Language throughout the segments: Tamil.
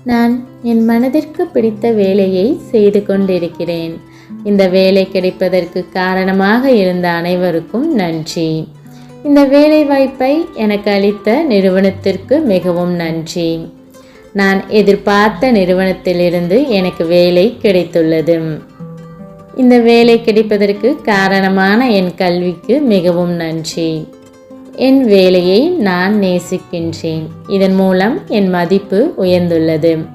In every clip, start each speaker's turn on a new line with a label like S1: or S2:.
S1: நான் என் மனதிற்கு பிடித்த வேலையை செய்து கொண்டிருக்கிறேன். இந்த வேலை கிடைப்பதற்கு காரணமாக இருந்த அனைவருக்கும் நன்றி. இந்த வேலை வாய்ப்பை எனக்கு அளித்த நிறுவனத்திற்கு மிகவும் நன்றி. நான் எதிர்பார்த்த நிறுவனத்திலிருந்து எனக்கு வேலை கிடைத்துள்ளது. இந்த வேலை கிடைப்பதற்கு காரணமான என் கல்விக்கு மிகவும் நன்றி. என் வேலையை நான் நேசிக்கின்றேன். இதன் மூலம் என் மதிப்பு உயர்ந்துள்ளது.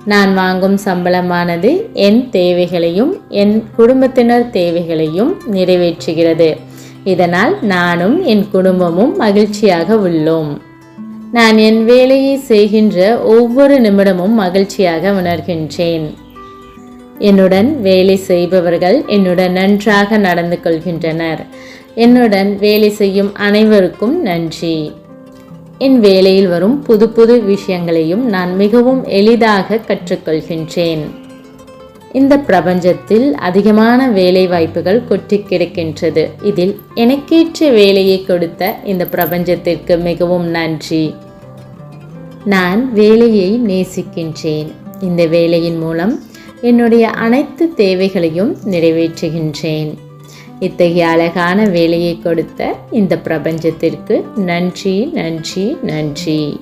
S1: நான் வாங்கும் சம்பளமானது என் தேவைகளையும் என் குடும்பத்தினர் தேவைகளையும் நிறைவேற்றுகிறது. இதனால் நானும் என் குடும்பமும் மகிழ்ச்சியாக உள்ளோம். நான் என் வேலையை செய்கின்ற ஒவ்வொரு நிமிடமும் மகிழ்ச்சியாக உணர்கின்றேன். என்னுடன் வேலை செய்பவர்கள் என்னுடன் நன்றாக நடந்து கொள்கின்றனர். என்னுடன் வேலை செய்யும் அனைவருக்கும் நன்றி. என் வேலையில் வரும் புது புது விஷயங்களையும் நான் மிகவும் எளிதாக கற்றுக்கொள்கின்றேன். இந்த பிரபஞ்சத்தில் அதிகமான வேலை வாய்ப்புகள் கொட்டி கிடக்கின்றது. இதில் எனக்கேற்ற வேலையை கொடுத்த இந்த பிரபஞ்சத்திற்கு மிகவும் நன்றி. நான் வேலையை நேசிக்கின்றேன். இந்த வேலையின் மூலம் என்னுடைய அனைத்து தேவைகளையும் நிறைவேற்றுகின்றேன். இத்தகைய அழகான வேலையை கொடுத்த இந்த பிரபஞ்சத்திற்கு நன்றி, நன்றி, நன்றி.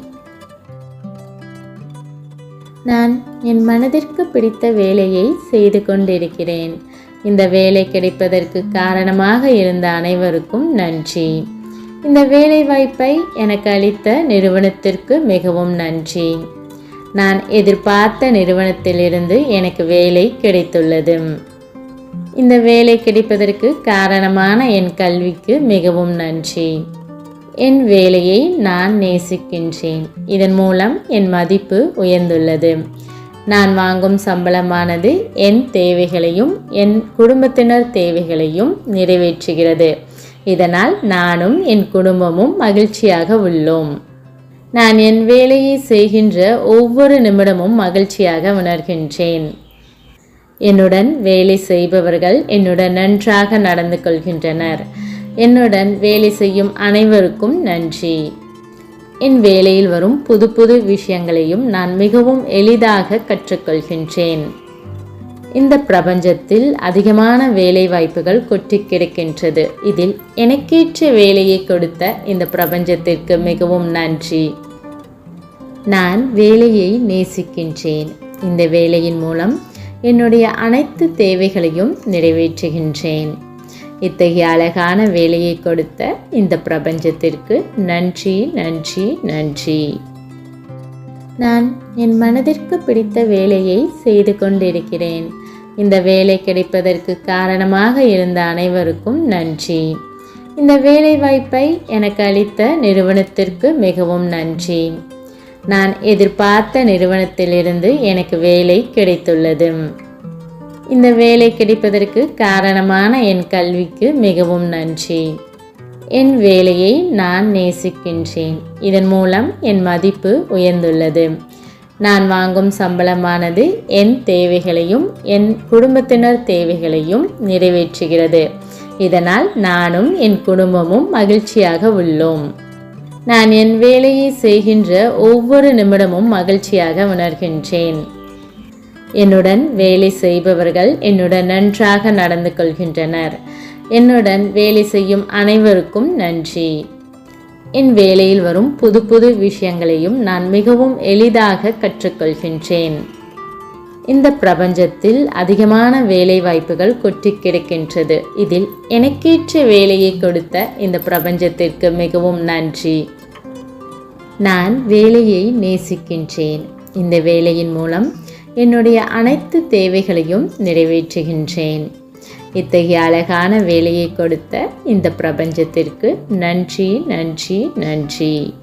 S1: நான் என் மனதிற்கு பிடித்த வேலையை செய்து கொண்டிருக்கிறேன். இந்த வேலை கிடைப்பதற்கு காரணமாக இருந்த அனைவருக்கும் நன்றி. இந்த வேலை வாய்ப்பை எனக்கு அளித்த நிறுவனத்திற்கு மிகவும் நன்றி. நான் எதிர்பார்த்த நிறுவனத்திலிருந்து எனக்கு வேலை கிடைத்துள்ளது. இந்த வேலை கிடைப்பதற்கு காரணமான என் கல்விக்கு மிகவும் நன்றி. என் வேலையை நான் நேசிக்கின்றேன். இதன் மூலம் என் மதிப்பு உயர்ந்துள்ளது. நான் வாங்கும் சம்பளமானது என் தேவைகளையும் என் குடும்பத்தினர் தேவைகளையும் நிறைவேற்றுகிறது. இதனால் நானும் என் குடும்பமும் மகிழ்ச்சியாக உள்ளோம். நான் என் வேலையை செய்கின்ற ஒவ்வொரு நிமிடமும் மகிழ்ச்சியாக உணர்கின்றேன். என்னுடன் வேலை செய்பவர்கள் என்னுடன் நன்றாக நடந்து கொள்கின்றனர். என்னுடன் வேலை செய்யும் அனைவருக்கும் நன்றி. என் வேலையில் வரும் புது புது விஷயங்களையும் நான் மிகவும் எளிதாக கற்றுக்கொள்கின்றேன். இந்த பிரபஞ்சத்தில் அதிகமான வேலை வாய்ப்புகள் கொட்டி கிடக்கின்றது. இதில் எனக்கேற்ற வேலையை கொடுத்த இந்த பிரபஞ்சத்திற்கு மிகவும் நன்றி. நான் வேலையை நேசிக்கின்றேன். இந்த வேலையின் மூலம் என்னுடைய அனைத்து தேவைகளையும் நிறைவேற்றுகின்றேன். இத்தகைய அழகான வேலையை கொடுத்த இந்த பிரபஞ்சத்திற்கு நன்றி, நன்றி, நன்றி. நான் என் மனதிற்கு பிடித்த வேலையை செய்து கொண்டிருக்கிறேன். இந்த வேலை கிடைப்பதற்கு காரணமாக இருந்த அனைவருக்கும் நன்றி. இந்த வேலை வாய்ப்பை எனக்கு அளித்த நிறுவனத்திற்கு மிகவும் நன்றி. நான் எதிர்பார்த்த நிறுவனத்திலிருந்து எனக்கு வேலை கிடைத்துள்ளது. இந்த வேலை கிடைப்பதற்கு காரணமான என் கல்விக்கு மிகவும் நன்றி. என் வேலையை நான் நேசிக்கின்றேன். இதன் மூலம் என் மதிப்பு உயர்ந்துள்ளது. நான் வாங்கும் சம்பளமானது என் தேவைகளையும் என் குடும்பத்தினர் தேவைகளையும் நிறைவேற்றுகிறது. இதனால் நானும் என் குடும்பமும் மகிழ்ச்சியாக உள்ளோம். நான் என் வேலையை செய்கின்ற ஒவ்வொரு நிமிடமும் மகிழ்ச்சியாக உணர்கின்றேன். என்னுடன் வேலை செய்பவர்கள் என்னுடன் நன்றாக நடந்து கொள்கின்றனர். என்னுடன் வேலை செய்யும் அனைவருக்கும் நன்றி. என் வேலையில் வரும் புது புது விஷயங்களையும் நான் மிகவும் எளிதாக கற்றுக்கொள்கின்றேன். இந்த பிரபஞ்சத்தில் அதிகமான வேலை வாய்ப்புகள் கொட்டி கிடக்கின்றது. இதில் எனக்கேற்ற வேலையை கொடுத்த இந்த பிரபஞ்சத்திற்கு மிகவும் நன்றி. நான் வேலையை நேசிக்கின்றேன். இந்த வேலையின் மூலம் என்னுடைய அனைத்து தேவைகளையும் நிறைவேற்றுகின்றேன். இத்தகைய அழகான வேலையை கொடுத்த இந்த பிரபஞ்சத்திற்கு நன்றி, நன்றி, நன்றி.